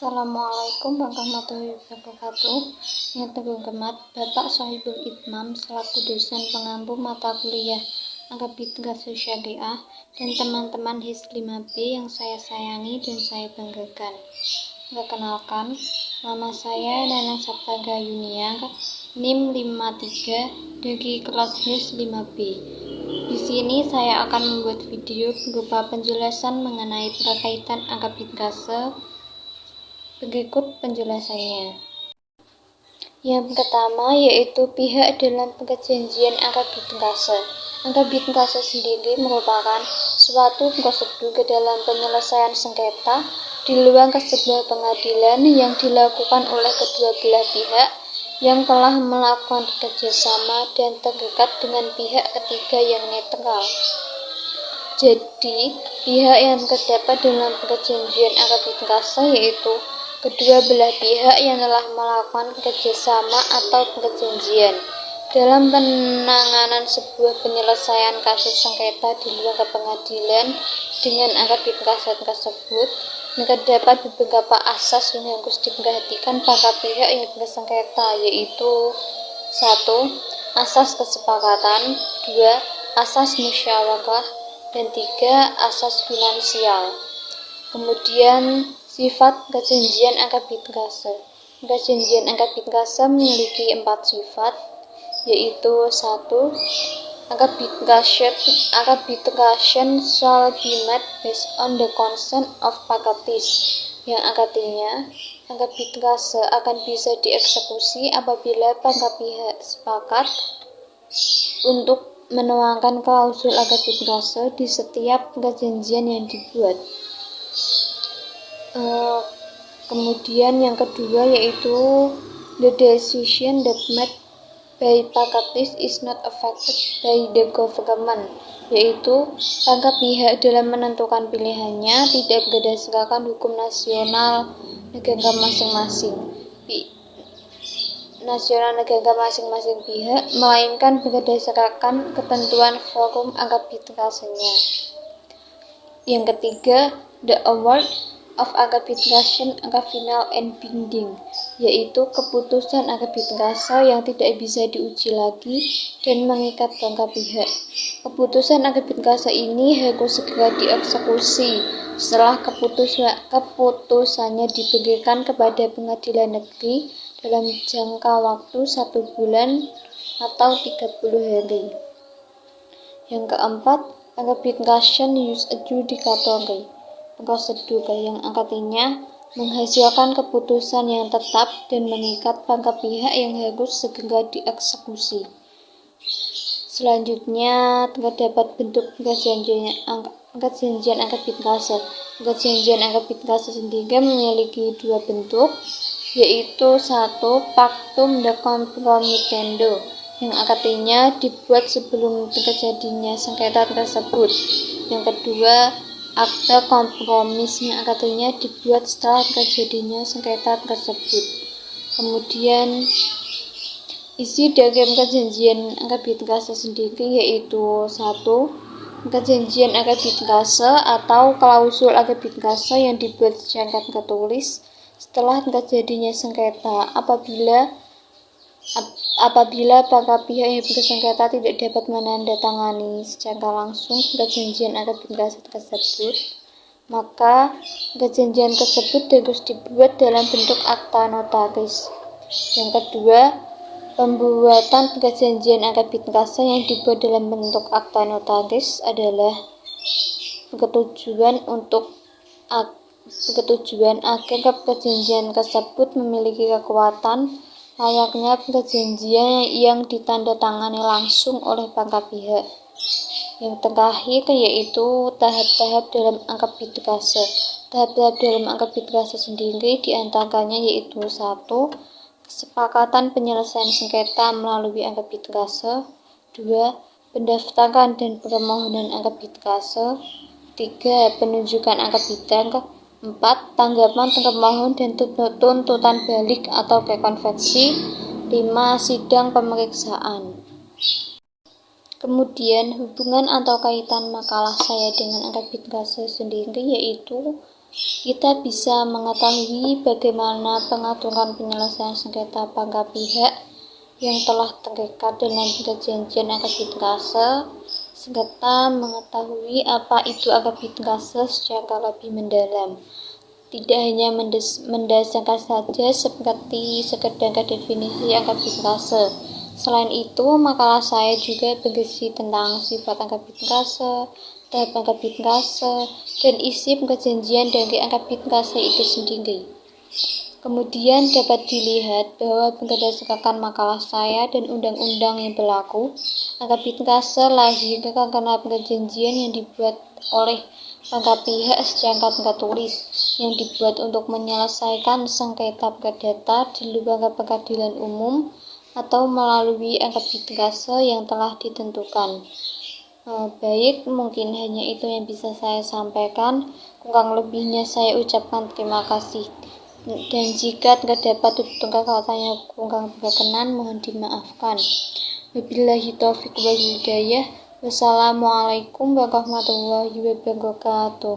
Assalamualaikum warahmatullahi wabarakatuh. Yang terhormat Bapak Sohibul Itmam selaku dosen pengampu mata kuliah Akabidika Syariah dan teman-teman HIS 5B yang saya sayangi dan saya banggakan. Perkenalkan, nama saya Nanang Saptaga Yuniar, NIM 53 dari kelas HIS 5B. Di sini saya akan membuat video berupa penjelasan mengenai perkaitan Akabidika. Berikut penjelasannya. Yang pertama yaitu pihak dalam perjanjian Akabidika. Akabidika sendiri merupakan suatu prosedur dalam penyelesaian sengketa di luar sebuah pengadilan yang dilakukan oleh kedua belah pihak yang telah melakukan kerjasama dan terikat dengan pihak ketiga yang netral. Jadi, pihak yang terdapat dalam perjanjian Akabidika yaitu kedua belah pihak yang telah melakukan kerjasama atau perjanjian dalam penanganan sebuah penyelesaian kasus sengketa di luar pengadilan dengan Akabidika tersebut. Terdapat beberapa asas yang harus diperhatikan para pihak yang bersengketa, yaitu 1. Asas kesepakatan, 2. Asas musyawarah, dan 3. Asas finansial. Kemudian sifat perjanjian Akabidika. Perjanjian Akabidika memiliki 4 sifat, yaitu 1. Akabidika shall be made based on the consent of parties, yang artinya Akabidika akan bisa dieksekusi apabila para pihak sepakat untuk menuangkan klausul Akabidika di setiap perjanjian yang dibuat. Kemudian yang kedua yaitu the decision that made by parties is not affected by the government, yaitu para pihak dalam menentukan pilihannya tidak berdasarkan hukum nasional negara masing-masing pihak, melainkan berdasarkan ketentuan forum Akabidika-nya. Yang ketiga, the award of Akabidika are final and binding, yaitu keputusan Akabidika yang tidak bisa diuji lagi dan mengikat para pihak. Keputusan Akabidika ini harus segera dieksekusi setelah keputusannya diberikan kepada pengadilan negeri dalam jangka waktu 1 bulan atau 30 hari. Yang keempat, Akabidika use adjudicatory prosedur, yang artinya menghasilkan keputusan yang tetap dan mengikat para pihak yang harus segera dieksekusi. Selanjutnya terdapat bentuk perjanjian Akabidika. Perjanjian Akabidika sendiri memiliki 2 bentuk, yaitu 1. Pactum de compromittendo, yang artinya dibuat sebelum terjadinya sengketa tersebut. Yang kedua, akte kompromis, yang artinya dibuat setelah terjadinya sengketa tersebut. Kemudian isi dari perjanjian Akabidika sendiri yaitu 1. Perjanjian Akabidika atau klausul Akabidika yang dibuat secara tertulis setelah terjadinya sengketa apabila para pihak yang bersengketa tidak dapat menandatangani secara langsung perjanjian Akabidika tersebut, maka perjanjian tersebut harus dibuat dalam bentuk akta notaris. Yang kedua, pembuatan perjanjian Akabidika yang dibuat dalam bentuk akta notaris adalah bertujuan agar perjanjian tersebut memiliki kekuatan layaknya perjanjian yang ditandatangani langsung oleh para pihak. Yang terakhir yaitu tahap-tahap dalam Akabidika. Tahap-tahap dalam Akabidika sendiri diantaranya yaitu 1. Kesepakatan penyelesaian sengketa melalui Akabidika. 2. Pendaftaran dan permohonan Akabidika. 3. Penunjukan akabidar. 4. Tanggapan termohon dan tuntutan balik atau rekonvensi. 5. Sidang pemeriksaan. Kemudian hubungan atau kaitan makalah saya dengan Akabidika sendiri yaitu kita bisa mengetahui bagaimana pengaturan penyelesaian sengketa pangkat pihak yang telah terikat dalam perjanjian arbitrase, serta mengetahui apa itu arbitrase secara lebih mendalam. Tidak hanya mendasarkan saja seperti sekedar definisi arbitrase. Selain itu, makalah saya juga berisi tentang sifat arbitrase, tahap arbitrase, dan isi perjanjian dari arbitrase itu sendiri. Kemudian dapat dilihat bahwa berdasarkan makalah saya dan undang-undang yang berlaku, arbitrase lahir karena perjanjian yang dibuat oleh pangkat pihak secara tertulis yang dibuat untuk menyelesaikan sengketa perdata di luar peradilan umum atau melalui arbitrase yang telah ditentukan. Baik, mungkin hanya itu yang bisa saya sampaikan. Kurang lebihnya saya ucapkan terima kasih. Dan jika terdapat tutur kata yang kurang berkenan, mohon dimaafkan. Wabillahi taufiq wal hidayah. Wassalamualaikum warahmatullahi wabarakatuh.